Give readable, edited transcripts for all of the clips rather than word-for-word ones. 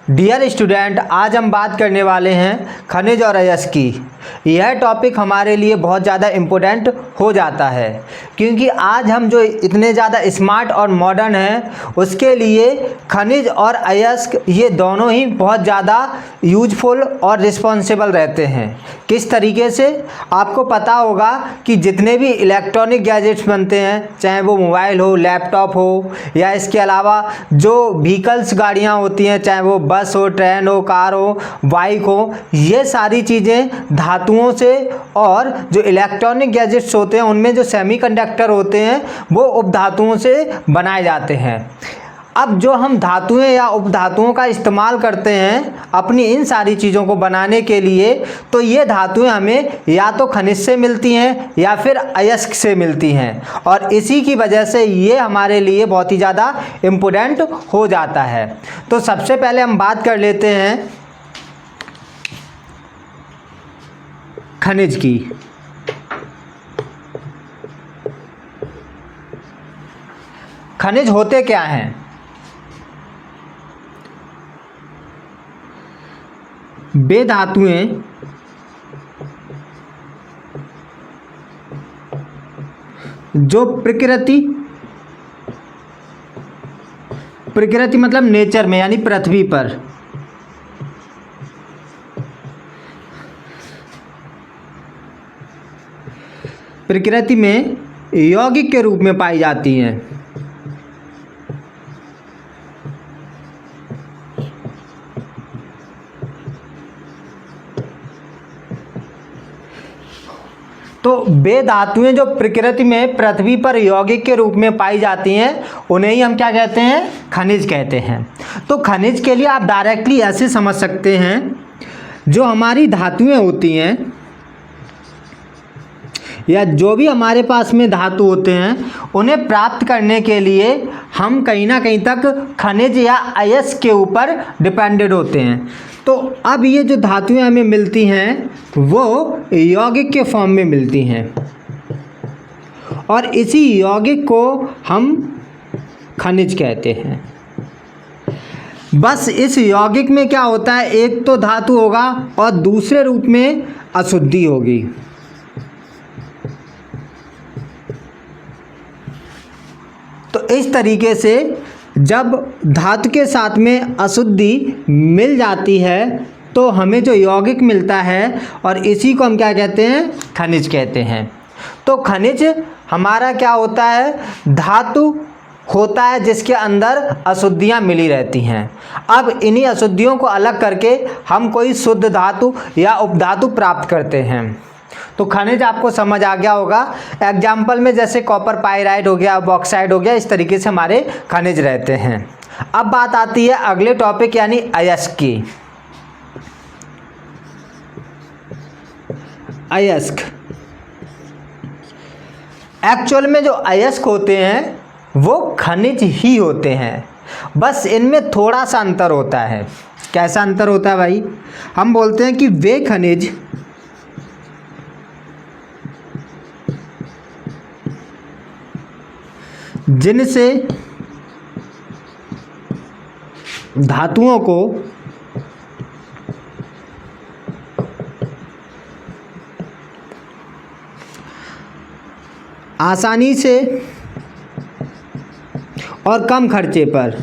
Dear student, आज हम बात करने वाले हैं खनिज और अयस्क की। यह टॉपिक हमारे लिए बहुत ज़्यादा इम्पोर्टेंट हो जाता है क्योंकि आज हम जो इतने ज़्यादा स्मार्ट और मॉडर्न हैं उसके लिए खनिज और अयस्क ये दोनों ही बहुत ज़्यादा यूजफुल और रिस्पॉन्सिबल रहते हैं। किस तरीके से? आपको पता होगा कि जितने भी इलेक्ट्रॉनिक गैजेट्स बनते हैं, चाहे वो मोबाइल हो, लैपटॉप हो या इसके अलावा जो व्हीकल्स गाड़ियाँ होती हैं, चाहे वो बस हो, ट्रेन हो, कार हो, बाइक हो, ये सारी चीज़ें धातुओं से और जो इलेक्ट्रॉनिक गैजेट्स होते हैं उनमें जो सेमीकंडक्टर होते हैं वो उपधातुओं से बनाए जाते हैं। अब जो हम धातुएं या उपधातुओं का इस्तेमाल करते हैं अपनी इन सारी चीज़ों को बनाने के लिए, तो ये धातुएं हमें या तो खनिज से मिलती हैं या फिर अयस्क से मिलती हैं और इसी की वजह से ये हमारे लिए बहुत ही ज़्यादा इम्पोर्टेंट हो जाता है। तो सबसे पहले हम बात कर लेते हैं खनिज की। खनिज होते क्या हैं? वे धातुएं जो प्रकृति मतलब नेचर में यानी पृथ्वी पर प्रकृति में यौगिक के रूप में पाई जाती हैं। तो वे धातुएं जो प्रकृति में पृथ्वी पर यौगिक के रूप में पाई जाती हैं उन्हें ही हम क्या कहते हैं? खनिज कहते हैं। तो खनिज के लिए आप डायरेक्टली ऐसे समझ सकते हैं, जो हमारी धातुएं होती हैं या जो भी हमारे पास में धातु होते हैं उन्हें प्राप्त करने के लिए हम कहीं ना कहीं तक खनिज या अयस्क के ऊपर डिपेंडेंट होते हैं। तो अब ये जो धातुएं हमें मिलती हैं वो यौगिक के फॉर्म में मिलती हैं और इसी यौगिक को हम खनिज कहते हैं। बस इस यौगिक में क्या होता है, एक तो धातु होगा और दूसरे रूप में अशुद्धि होगी। तो इस तरीके से जब धातु के साथ में अशुद्धि मिल जाती है तो हमें जो यौगिक मिलता है और इसी को हम क्या कहते हैं? खनिज कहते हैं। तो खनिज हमारा क्या होता है? धातु होता है जिसके अंदर अशुद्धियाँ मिली रहती हैं। अब इन्हीं अशुद्धियों को अलग करके हम कोई शुद्ध धातु या उपधातु प्राप्त करते हैं। तो खनिज आपको समझ आ गया होगा। एग्जाम्पल में जैसे कॉपर पाइराइट हो गया, बॉक्साइट हो गया, इस तरीके से हमारे खनिज रहते हैं। अब बात आती है अगले टॉपिक यानी अयस्क की। अयस्क एक्चुअल में जो अयस्क होते हैं वो खनिज ही होते हैं, बस इनमें थोड़ा सा अंतर होता है। कैसा अंतर होता है भाई? हम बोलते हैं कि वे खनिज जिनसे धातुओं को आसानी से और कम खर्चे पर,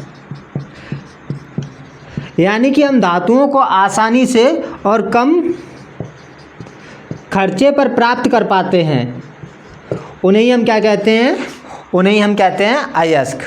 यानी कि हम धातुओं को आसानी से और कम खर्चे पर प्राप्त कर पाते हैं, उन्हें ही हम क्या कहते हैं? उन्हें ही हम कहते हैं अयस्क।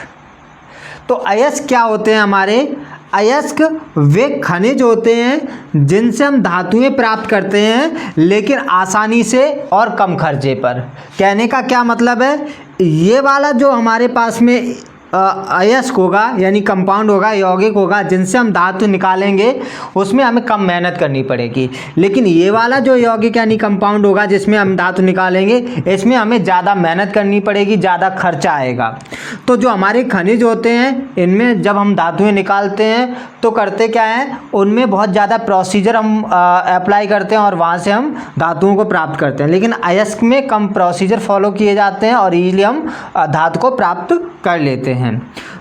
तो अयस्क क्या होते हैं हमारे? अयस्क वे खनिज होते हैं जिनसे हम धातुएं प्राप्त करते हैं लेकिन आसानी से और कम खर्चे पर। कहने का क्या मतलब है? ये वाला जो हमारे पास में अयस्क होगा यानी कंपाउंड होगा, यौगिक होगा, जिनसे हम धातु निकालेंगे उसमें हमें कम मेहनत करनी पड़ेगी। लेकिन ये वाला जो यौगिक यानी कंपाउंड होगा जिसमें हम धातु निकालेंगे, इसमें हमें ज़्यादा मेहनत करनी पड़ेगी, ज़्यादा खर्चा आएगा। तो जो हमारे खनिज होते हैं इनमें जब हम धातुएं निकालते हैं तो करते क्या है, उनमें बहुत ज़्यादा प्रोसीजर हम अप्लाई करते हैं और वहाँ से हम धातुओं को प्राप्त करते हैं। लेकिन अयस्क में कम प्रोसीजर फॉलो किए जाते हैं और ईजिली हम धातु को प्राप्त कर लेते हैं।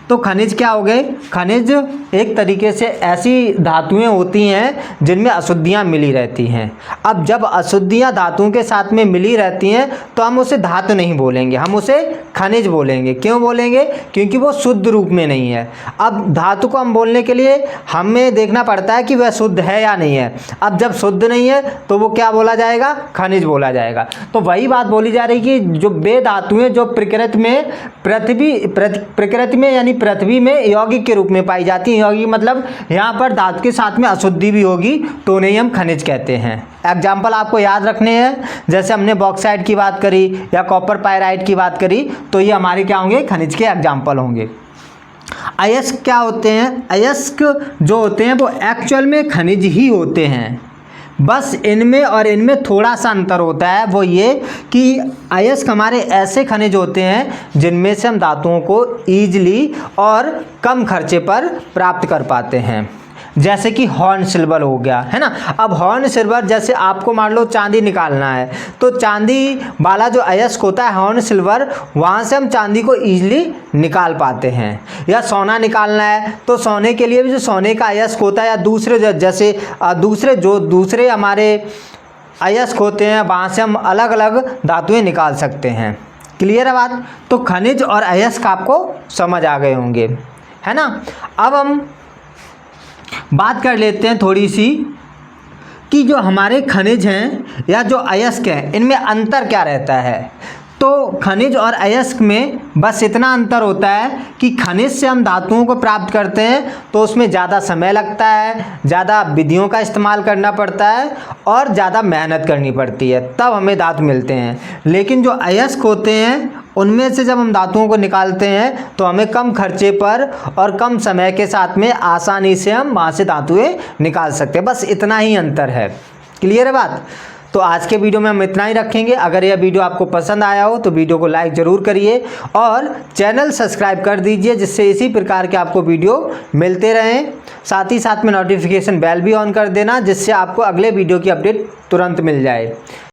तो खनिज क्या हो गए? खनिज एक तरीके से ऐसी धातुएं होती हैं जिनमें अशुद्धियां मिली रहती हैं। अब जब अशुद्धियां धातुओं के साथ में मिली रहती हैं तो हम उसे धातु नहीं बोलेंगे, हम उसे खनिज बोलेंगे। क्यों बोलेंगे? क्योंकि वो शुद्ध रूप में नहीं है। अब धातु को हम बोलने के लिए हमें देखना पड़ता है कि वह शुद्ध है या नहीं है। अब जब शुद्ध नहीं है तो वो क्या बोला जाएगा? खनिज बोला जाएगा। तो वही बात बोली जा रही कि जो वे धातुएं जो प्रकृति में यानी पृथ्वी में यौगिक के रूप में पाई जाती हैं। यौगिक मतलब यहाँ पर धातु के साथ में अशुद्धि भी होगी तो उन्हें हम खनिज कहते हैं। एग्जाम्पल आपको याद रखने हैं, जैसे हमने बॉक्साइट की बात करी या कॉपर पायराइट की बात करी, तो ये हमारे क्या होंगे? खनिज के एग्जाम्पल होंगे। अयस्क क्या होते हैं? अयस्क जो होते हैं वो एक्चुअल में खनिज ही होते हैं, बस इनमें और इनमें थोड़ा सा अंतर होता है। वो ये कि अयस्क हमारे ऐसे खनिज होते हैं जिनमें से हम धातुओं को ईजिली और कम खर्चे पर प्राप्त कर पाते हैं, जैसे कि हॉर्न सिल्वर हो गया, है ना। अब हॉर्न सिल्वर, जैसे आपको मान लो चांदी निकालना है तो चांदी वाला जो अयस्क होता है हॉर्न सिल्वर, वहाँ से हम चांदी को ईजिली निकाल पाते हैं। या सोना निकालना है तो सोने के लिए भी जो सोने का अयस्क होता है या दूसरे हमारे अयस्क होते हैं वहाँ से हम अलग अलग धातुएँ निकाल सकते हैं। क्लियर है बात? तो खनिज और अयस्क आपको समझ आ गए होंगे, है ना। अब हम बात कर लेते हैं थोड़ी सी कि जो हमारे खनिज हैं या जो अयस्क हैं इनमें अंतर क्या रहता है। तो खनिज और अयस्क में बस इतना अंतर होता है कि खनिज से हम धातुओं को प्राप्त करते हैं तो उसमें ज़्यादा समय लगता है, ज़्यादा विधियों का इस्तेमाल करना पड़ता है और ज़्यादा मेहनत करनी पड़ती है, तब हमें धातु मिलते हैं। लेकिन जो अयस्क होते हैं उनमें से जब हम धातुओं को निकालते हैं तो हमें कम खर्चे पर और कम समय के साथ में आसानी से हम वहाँ से धातुएँ निकाल सकते हैं। बस इतना ही अंतर है। क्लियर है बात? तो आज के वीडियो में हम इतना ही रखेंगे। अगर यह वीडियो आपको पसंद आया हो तो वीडियो को लाइक ज़रूर करिए और चैनल सब्सक्राइब कर दीजिए, जिससे इसी प्रकार के आपको वीडियो मिलते रहें। साथ ही साथ में नोटिफिकेशन बेल भी ऑन कर देना, जिससे आपको अगले वीडियो की अपडेट तुरंत मिल जाए।